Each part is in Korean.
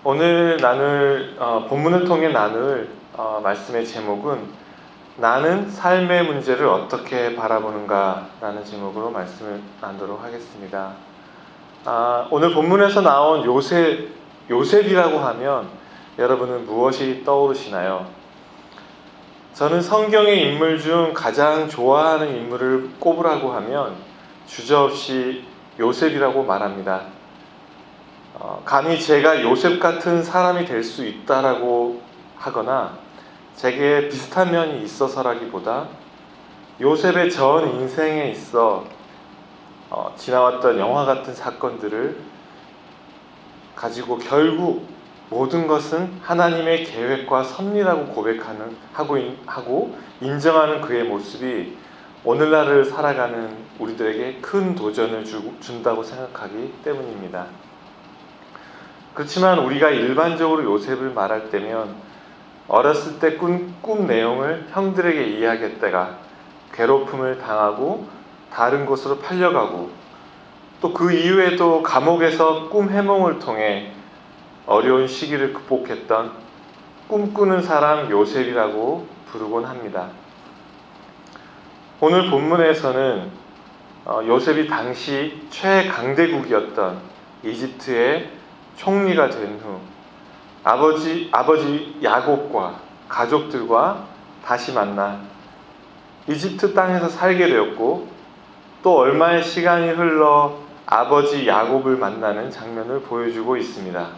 오늘 본문을 통해 나눌 말씀의 제목은 나는 삶의 문제를 어떻게 바라보는가 라는 제목으로 말씀을 나누도록 하겠습니다. 오늘 본문에서 나온 요셉이라고 하면 여러분은 무엇이 떠오르시나요? 저는 성경의 인물 중 가장 좋아하는 인물을 꼽으라고 하면 주저없이 요셉이라고 말합니다. 감히 제가 요셉 같은 사람이 될 수 있다라고 하거나 제게 비슷한 면이 있어서라기보다 요셉의 전 인생에 있어 지나왔던 영화 같은 사건들을 가지고 결국 모든 것은 하나님의 계획과 섭리라고 하고 인정하는 그의 모습이 오늘날을 살아가는 우리들에게 큰 도전을 준다고 생각하기 때문입니다. 그렇지만 우리가 일반적으로 요셉을 말할 때면 어렸을 때 꿈 내용을 형들에게 이야기했다가 괴롭힘을 당하고 다른 곳으로 팔려가고 또 그 이후에도 감옥에서 꿈 해몽을 통해 어려운 시기를 극복했던 꿈꾸는 사람 요셉이라고 부르곤 합니다. 오늘 본문에서는 요셉이 당시 최강대국이었던 이집트의 총리가 된 후 아버지 야곱과 가족들과 다시 만나 이집트 땅에서 살게 되었고 또 얼마의 시간이 흘러 아버지 야곱을 만나는 장면을 보여주고 있습니다.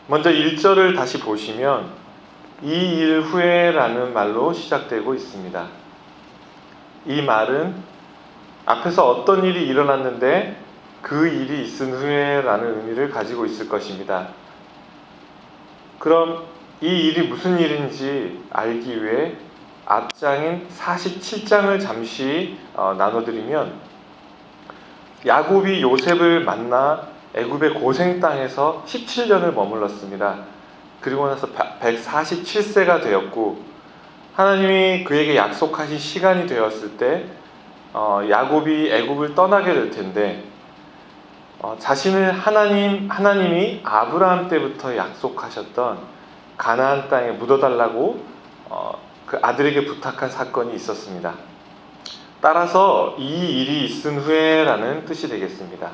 먼저 1절을 다시 보시면 이 일 후에라는 말로 시작되고 있습니다. 이 말은 앞에서 어떤 일이 일어났는데 그 일이 있은 후에라는 의미를 가지고 있을 것입니다. 그럼 이 일이 무슨 일인지 알기 위해 앞장인 47장을 잠시 나눠드리면 야곱이 요셉을 만나 애굽의 고생 땅에서 17년을 머물렀습니다. 그리고 나서 147세가 되었고 하나님이 그에게 약속하신 시간이 되었을 때 야곱이 애굽을 떠나게 될 텐데 자신을 하나님이 아브라함 때부터 약속하셨던 가나안 땅에 묻어달라고 그 아들에게 부탁한 사건이 있었습니다. 따라서 이 일이 있은 후에라는 뜻이 되겠습니다.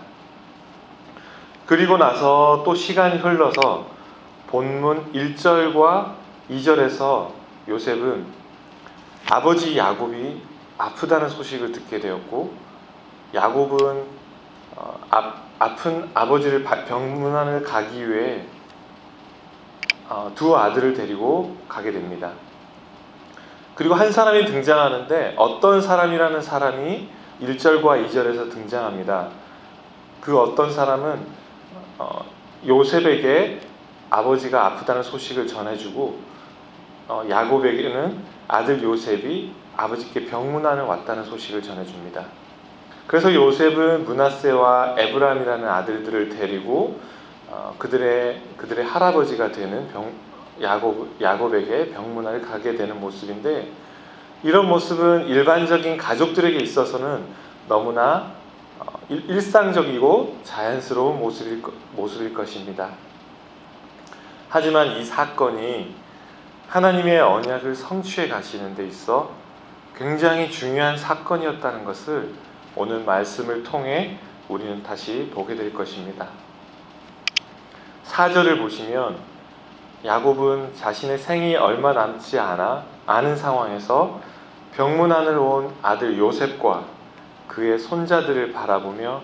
그리고 나서 또 시간이 흘러서 본문 1절과 2절에서 요셉은 아버지 야곱이 아프다는 소식을 듣게 되었고 야곱은 아픈 아버지를 병문안을 가기 위해 두 아들을 데리고 가게 됩니다. 그리고 한 사람이 등장하는데 어떤 사람이라는 사람이 1절과 2절에서 등장합니다. 그 어떤 사람은 요셉에게 아버지가 아프다는 소식을 전해주고 야곱에게는 아들 요셉이 아버지께 병문안을 왔다는 소식을 전해줍니다. 그래서 요셉은 므낫세와 에브람이라는 아들들을 데리고 그들의 할아버지가 되는 야곱에게 병문안을 가게 되는 모습인데 이런 모습은 일반적인 가족들에게 있어서는 너무나 일상적이고 자연스러운 모습일 것입니다. 하지만 이 사건이 하나님의 언약을 성취해 가시는 데 있어 굉장히 중요한 사건이었다는 것을 오늘 말씀을 통해 우리는 다시 보게 될 것입니다. 4절을 보시면 야곱은 자신의 생이 얼마 남지 않은 상황에서 병문안을 온 아들 요셉과 그의 손자들을 바라보며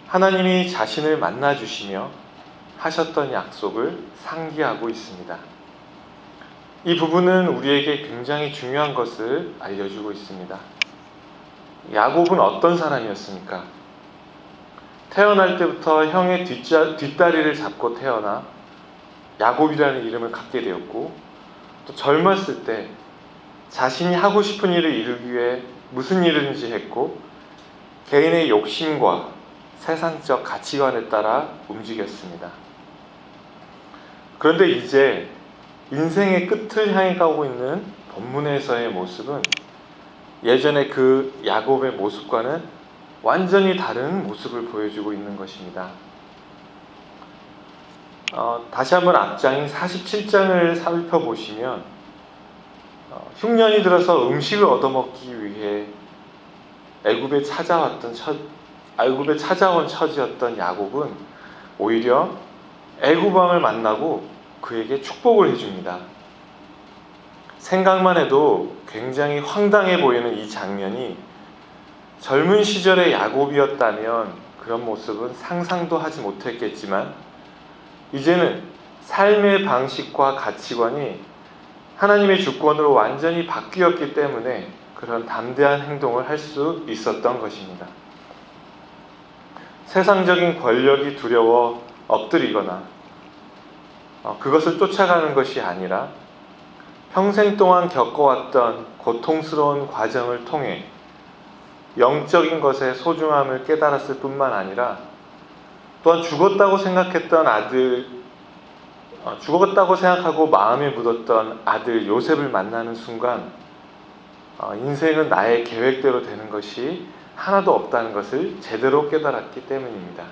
하나님이 자신을 만나주시며 하셨던 약속을 상기하고 있습니다. 이 부분은 우리에게 굉장히 중요한 것을 알려주고 있습니다. 야곱은 어떤 사람이었습니까? 태어날 때부터 형의 뒷다리를 잡고 태어나 야곱이라는 이름을 갖게 되었고 또 젊었을 때 자신이 하고 싶은 일을 이루기 위해 무슨 일인지 했고 개인의 욕심과 세상적 가치관에 따라 움직였습니다. 그런데 이제 인생의 끝을 향해 가고 있는 본문에서의 모습은 예전의 그 야곱의 모습과는 완전히 다른 모습을 보여주고 있는 것입니다. 다시 한번 앞장인 47장을 살펴보시면 흉년이 들어서 음식을 얻어먹기 위해 애굽에 찾아온 처지였던 야곱은 오히려 애굽 왕을 만나고 그에게 축복을 해줍니다. 생각만 해도 굉장히 황당해 보이는 이 장면이 젊은 시절의 야곱이었다면 그런 모습은 상상도 하지 못했겠지만, 이제는 삶의 방식과 가치관이 하나님의 주권으로 완전히 바뀌었기 때문에 그런 담대한 행동을 할 수 있었던 것입니다. 세상적인 권력이 두려워 엎드리거나 그것을 쫓아가는 것이 아니라 평생 동안 겪어왔던 고통스러운 과정을 통해 영적인 것의 소중함을 깨달았을 뿐만 아니라, 또한 죽었다고 생각하고 마음에 묻었던 아들 요셉을 만나는 순간 인생은 나의 계획대로 되는 것이 하나도 없다는 것을 제대로 깨달았기 때문입니다.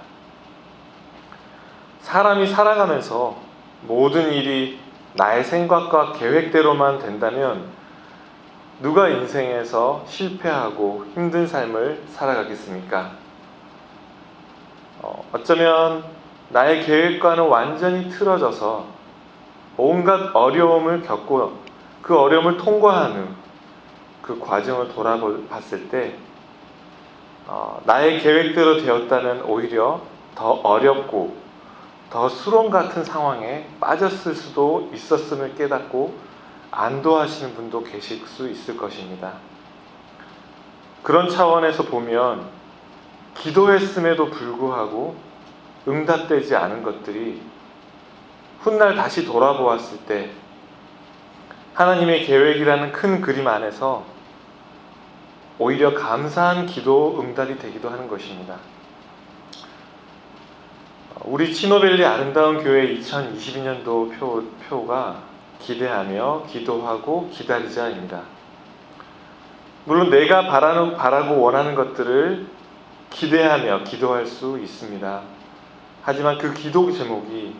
사람이 살아가면서 모든 일이 나의 생각과 계획대로만 된다면 누가 인생에서 실패하고 힘든 삶을 살아가겠습니까? 어쩌면 나의 계획과는 완전히 틀어져서 온갖 어려움을 겪고 그 어려움을 통과하는 그 과정을 돌아봤을 때 나의 계획대로 되었다면 오히려 더 어렵고 더 수렁 같은 상황에 빠졌을 수도 있었음을 깨닫고 안도하시는 분도 계실 수 있을 것입니다. 그런 차원에서 보면 기도했음에도 불구하고 응답되지 않은 것들이 훗날 다시 돌아보았을 때 하나님의 계획이라는 큰 그림 안에서 오히려 감사한 기도 응답이 되기도 하는 것입니다. 우리 치노밸리 아름다운 교회 2022년도 표가 기대하며 기도하고 기다리자입니다. 물론 내가 바라고 원하는 것들을 기대하며 기도할 수 있습니다. 하지만 그 기도 제목이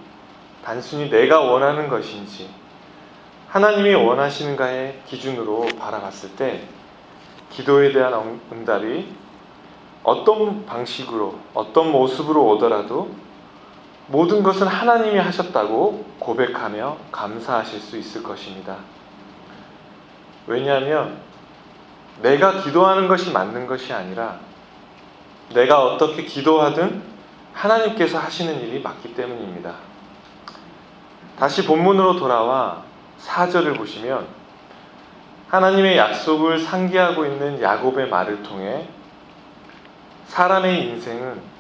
단순히 내가 원하는 것인지 하나님이 원하시는가의 기준으로 바라봤을 때 기도에 대한 응답이 어떤 방식으로 어떤 모습으로 오더라도 모든 것은 하나님이 하셨다고 고백하며 감사하실 수 있을 것입니다. 왜냐하면 내가 기도하는 것이 맞는 것이 아니라 내가 어떻게 기도하든 하나님께서 하시는 일이 맞기 때문입니다. 다시 본문으로 돌아와 4절을 보시면 하나님의 약속을 상기하고 있는 야곱의 말을 통해 사람의 인생은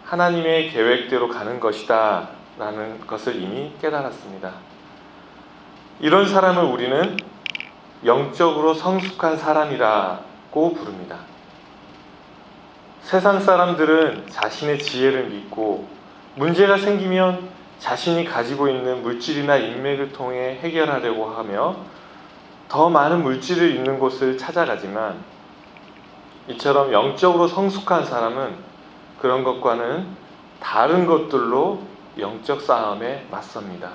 하나님의 계획대로 가는 것이다 라는 것을 이미 깨달았습니다. 이런 사람을 우리는 영적으로 성숙한 사람이라고 부릅니다. 세상 사람들은 자신의 지혜를 믿고 문제가 생기면 자신이 가지고 있는 물질이나 인맥을 통해 해결하려고 하며 더 많은 물질을 있는 곳을 찾아가지만, 이처럼 영적으로 성숙한 사람은 그런 것과는 다른 것들로 영적 싸움에 맞섭니다.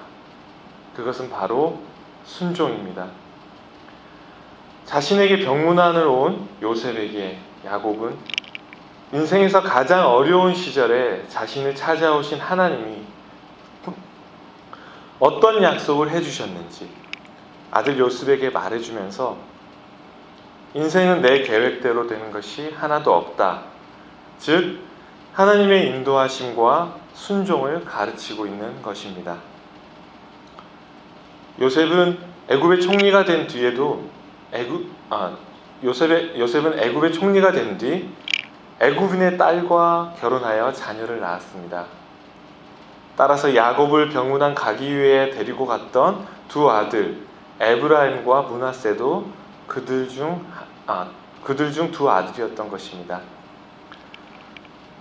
그것은 바로 순종입니다. 자신에게 병문안을 온 요셉에게 야곱은 인생에서 가장 어려운 시절에 자신을 찾아오신 하나님이 어떤 약속을 해주셨는지 아들 요셉에게 말해주면서 인생은 내 계획대로 되는 것이 하나도 없다, 즉 하나님의 인도하심과 순종을 가르치고 있는 것입니다. 요셉은 애굽의 총리가 된 뒤에도 요셉은 애굽의 총리가 된 뒤 애굽인의 딸과 결혼하여 자녀를 낳았습니다. 따라서 야곱을 병문안 가기 위해 데리고 갔던 두 아들 에브라임과 므낫세도 그들 중 두 아들이었던 것입니다.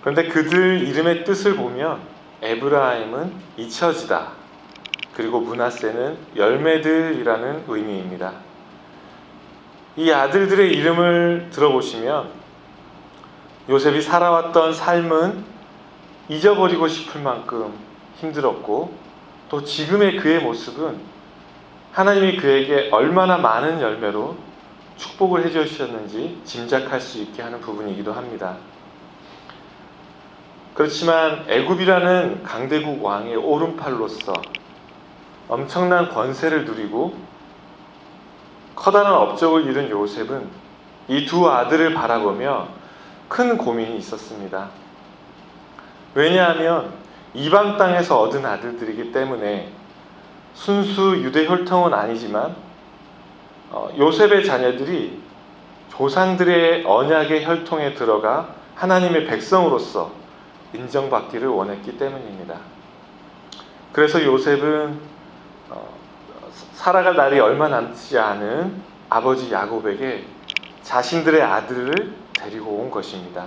그런데 그들 이름의 뜻을 보면 에브라임은 잊혀지다, 그리고 므낫세는 열매들이라는 의미입니다. 이 아들들의 이름을 들어보시면 요셉이 살아왔던 삶은 잊어버리고 싶을 만큼 힘들었고 또 지금의 그의 모습은 하나님이 그에게 얼마나 많은 열매로 축복을 해주셨는지 짐작할 수 있게 하는 부분이기도 합니다. 그렇지만 애굽이라는 강대국 왕의 오른팔로서 엄청난 권세를 누리고 커다란 업적을 이룬 요셉은 이 두 아들을 바라보며 큰 고민이 있었습니다. 왜냐하면 이방 땅에서 얻은 아들들이기 때문에 순수 유대 혈통은 아니지만 요셉의 자녀들이 조상들의 언약의 혈통에 들어가 하나님의 백성으로서 인정받기를 원했기 때문입니다. 그래서 요셉은 살아갈 날이 얼마 남지 않은 아버지 야곱에게 자신들의 아들을 데리고 온 것입니다.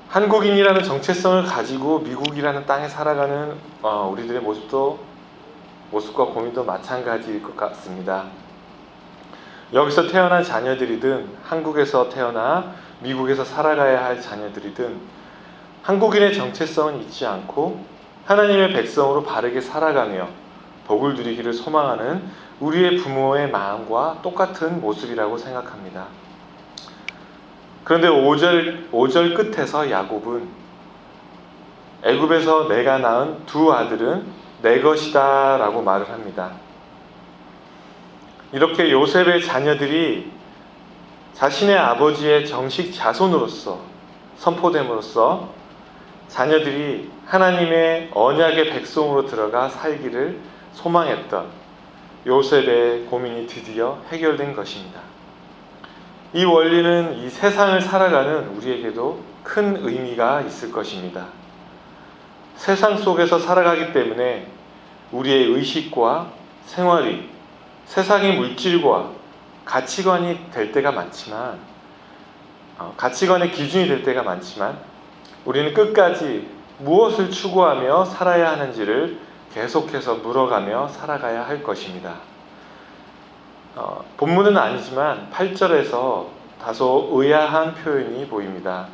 한국인이라는 정체성을 가지고 미국이라는 땅에 살아가는 우리들의 모습과 고민도 마찬가지일 것 같습니다. 여기서 태어난 자녀들이든 한국에서 태어나 미국에서 살아가야 할 자녀들이든 한국인의 정체성은 잊지 않고 하나님의 백성으로 바르게 살아가며 복을 누리기를 소망하는 우리의 부모의 마음과 똑같은 모습이라고 생각합니다. 그런데 5절 끝에서 야곱은 애굽에서 내가 낳은 두 아들은 내 것이다 라고 말을 합니다. 이렇게 요셉의 자녀들이 자신의 아버지의 정식 자손으로서 선포됨으로써 자녀들이 하나님의 언약의 백성으로 들어가 살기를 소망했던 요셉의 고민이 드디어 해결된 것입니다. 이 원리는 이 세상을 살아가는 우리에게도 큰 의미가 있을 것입니다. 세상 속에서 살아가기 때문에 우리의 의식과 생활이 세상의 물질과 가치관이 될 때가 많지만 가치관의 기준이 될 때가 많지만 우리는 끝까지 무엇을 추구하며 살아야 하는지를 계속해서 물어가며 살아가야 할 것입니다. 본문은 아니지만 8절에서 다소 의아한 표현이 보입니다.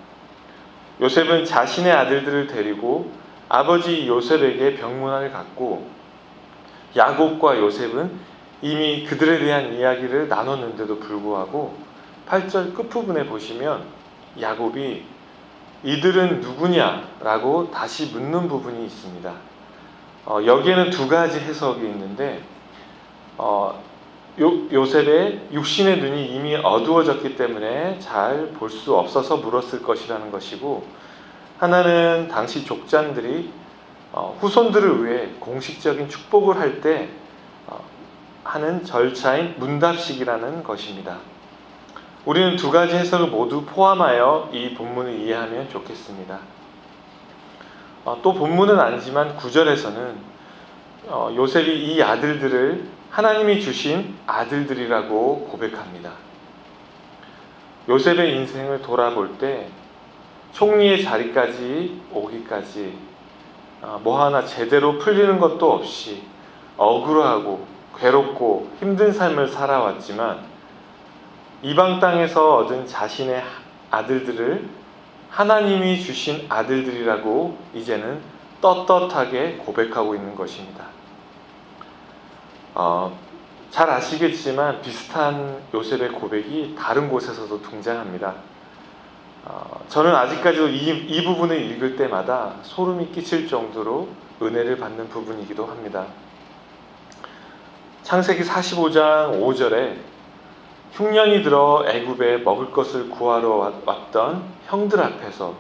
요셉은 자신의 아들들을 데리고 아버지 요셉에게 병문안을 갔고 야곱과 요셉은 이미 그들에 대한 이야기를 나눴는데도 불구하고 8절 끝부분에 보시면 야곱이 이들은 누구냐라고 다시 묻는 부분이 있습니다. 여기에는 두 가지 해석이 있는데 요셉의 육신의 눈이 이미 어두워졌기 때문에 잘 볼 수 없어서 물었을 것이라는 것이고, 하나는 당시 족장들이 후손들을 위해 공식적인 축복을 할 때 하는 절차인 문답식이라는 것입니다. 우리는 두 가지 해석을 모두 포함하여 이 본문을 이해하면 좋겠습니다. 또 본문은 아니지만 9절에서는 요셉이 이 아들들을 하나님이 주신 아들들이라고 고백합니다. 요셉의 인생을 돌아볼 때 총리의 자리까지 오기까지 뭐 하나 제대로 풀리는 것도 없이 억울하고 괴롭고 힘든 삶을 살아왔지만 이방 땅에서 얻은 자신의 아들들을 하나님이 주신 아들들이라고 이제는 떳떳하게 고백하고 있는 것입니다. 잘 아시겠지만 비슷한 요셉의 고백이 다른 곳에서도 등장합니다. 저는 아직까지도 이 부분을 읽을 때마다 소름이 끼칠 정도로 은혜를 받는 부분이기도 합니다. 창세기 45장 5절에 흉년이 들어 애굽에 먹을 것을 구하러 왔던 형들 앞에서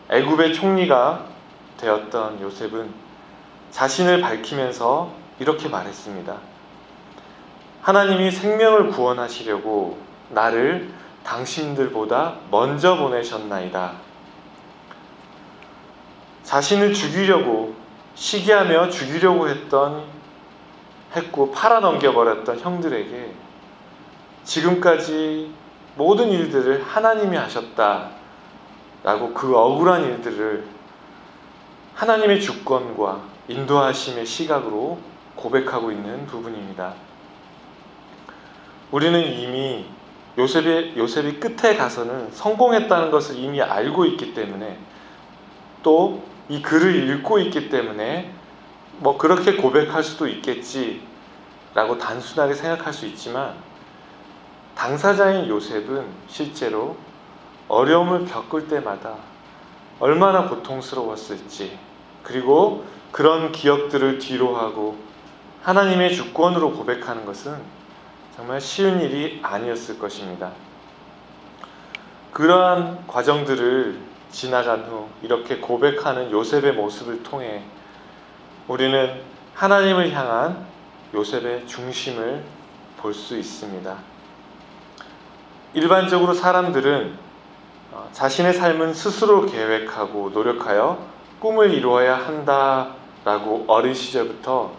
애굽의 총리가 되었던 요셉은 자신을 밝히면서 이렇게 말했습니다. 하나님이 생명을 구원하시려고 나를 당신들보다 먼저 보내셨나이다. 자신을 죽이려고 시기하며 죽이려고 했고 팔아넘겨버렸던 형들에게 지금까지 모든 일들을 하나님이 하셨다라고 그 억울한 일들을 하나님의 주권과 인도하심의 시각으로 고백하고 있는 부분입니다. 우리는 이미 요셉이 끝에 가서는 성공했다는 것을 이미 알고 있기 때문에 또 이 글을 읽고 있기 때문에 뭐 그렇게 고백할 수도 있겠지라고 단순하게 생각할 수 있지만, 당사자인 요셉은 실제로 어려움을 겪을 때마다 얼마나 고통스러웠을지, 그리고 그런 기억들을 뒤로하고 하나님의 주권으로 고백하는 것은 정말 쉬운 일이 아니었을 것입니다. 그러한 과정들을 지나간 후 이렇게 고백하는 요셉의 모습을 통해 우리는 하나님을 향한 요셉의 중심을 볼 수 있습니다. 일반적으로 사람들은 자신의 삶은 스스로 계획하고 노력하여 꿈을 이루어야 한다라고 어린 시절부터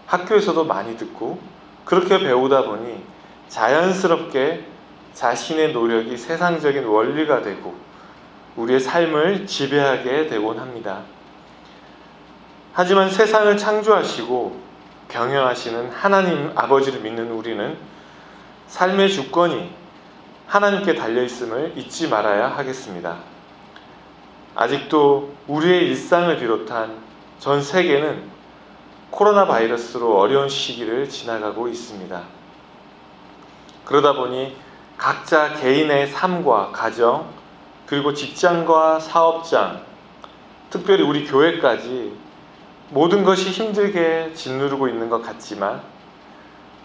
학교에서도 많이 듣고, 그렇게 배우다 보니 자연스럽게 자신의 노력이 세상적인 원리가 되고 우리의 삶을 지배하게 되곤 합니다. 하지만 세상을 창조하시고 경영하시는 하나님 아버지를 믿는 우리는 삶의 주권이 하나님께 달려있음을 잊지 말아야 하겠습니다. 아직도 우리의 일상을 비롯한 전 세계는 코로나 바이러스로 어려운 시기를 지나가고 있습니다. 그러다 보니 각자 개인의 삶과 가정, 그리고 직장과 사업장, 특별히 우리 교회까지 모든 것이 힘들게 짓누르고 있는 것 같지만,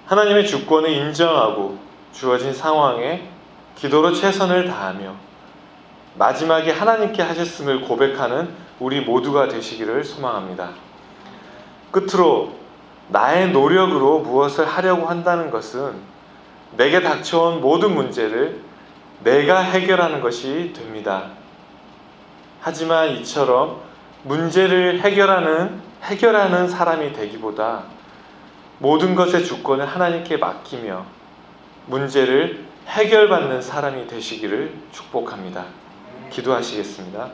하나님의 주권을 인정하고 주어진 상황에 기도로 최선을 다하며 마지막에 하나님께 하셨음을 고백하는 우리 모두가 되시기를 소망합니다. 끝으로, 나의 노력으로 무엇을 하려고 한다는 것은 내게 닥쳐온 모든 문제를 내가 해결하는 것이 됩니다. 하지만 이처럼 문제를 해결하는 사람이 되기보다 모든 것의 주권을 하나님께 맡기며 문제를 해결받는 사람이 되시기를 축복합니다. 기도하시겠습니다.